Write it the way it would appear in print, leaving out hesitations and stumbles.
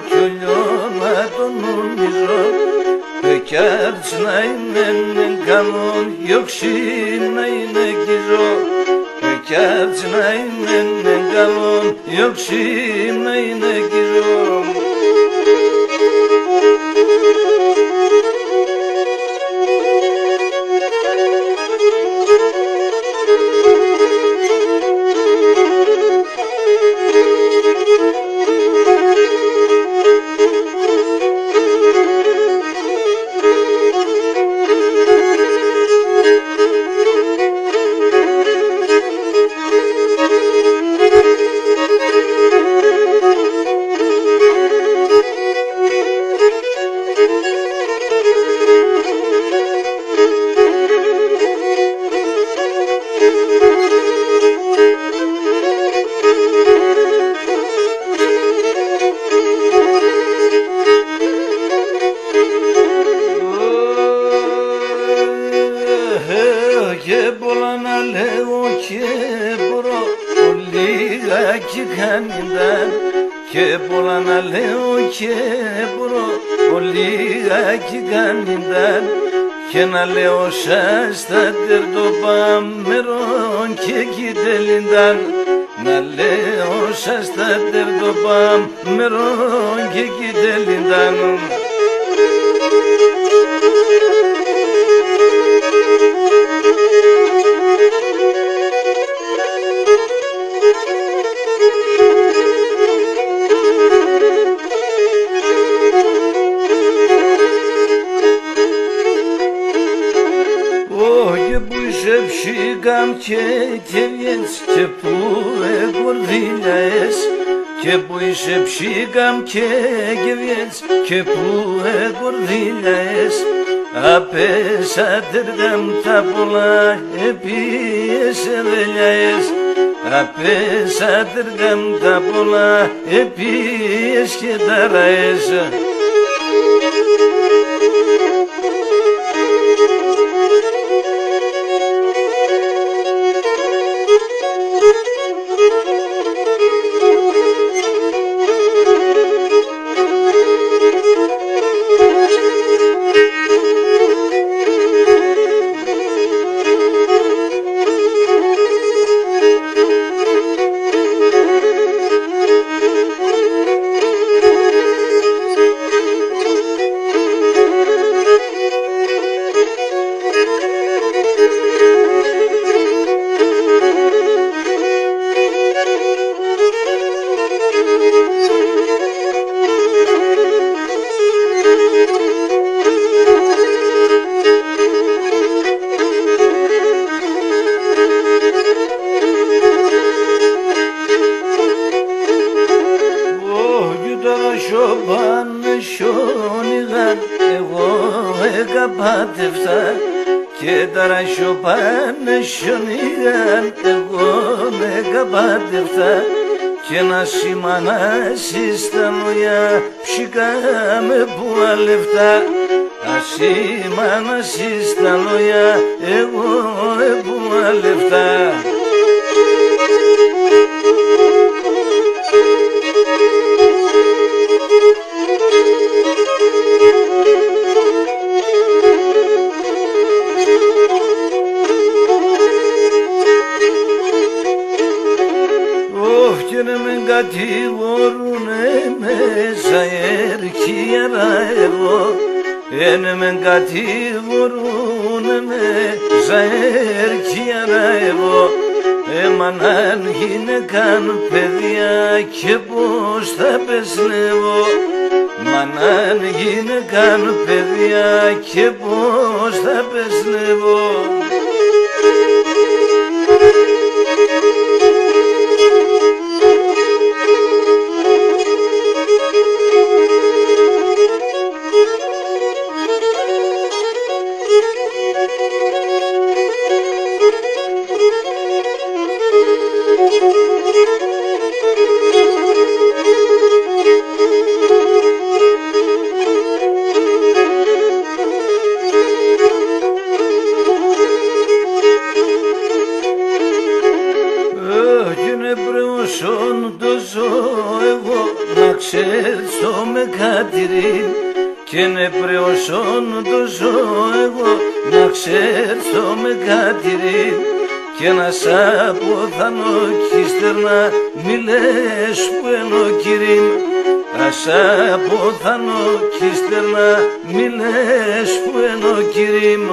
κι ολιώνα τον νομίζω κι άρτσι να είναι καλόν γιοξί να είναι κυζό κι άρτσι να είναι καλόν γιοξί να είναι κυζό. Και πολλά να λέω και μπορώ λίγακι κάνινταν και πολλά να λέω και μπορώ λίγακι κάνινταν και να λέω σας τα τερτοπάμερον και κοιτελίνταν να λέω σας τα τερτοπάμερον και κοιτελίνταν. Ψήγαμ και βιens και που εγορδίλιαες και που είσαι ψήγαμ και βιens και που εγορδίλιαες απέσατεργαμ τα πολλά επίες εδελιαες απέσατεργαμ τα πολλά επίες και ταραές. Σιόνιγαν εγώ εγκαπάτευσα και ταρα σιωπάνε σιόνιγαν εγώ εγκαπάτευσα και να σημανάσεις τα νόια ψηκάμε που αλεφτά ασήμανάσεις τα νόια εγώ που αλεφτά. Και να με κατηγορούνε μέσα ερκιάρα εγώ να με κατηγορούνε μέσα ερκιάρα εγώ εμανάν γυναικάν παιδιά και πως θα πεσνεύω μανάν γυναικάν παιδιά και πως θα πεσνεύω. κατηρήν και ναι πρεώσον το ζω εγώ να ξέρσω με κατηρήν και να σ' αποθανώ κι ύστερνα μη λες που ενω κυρίν. Να σ' αποθανώ κι ύστερνα μη λες που ενω κυρίν.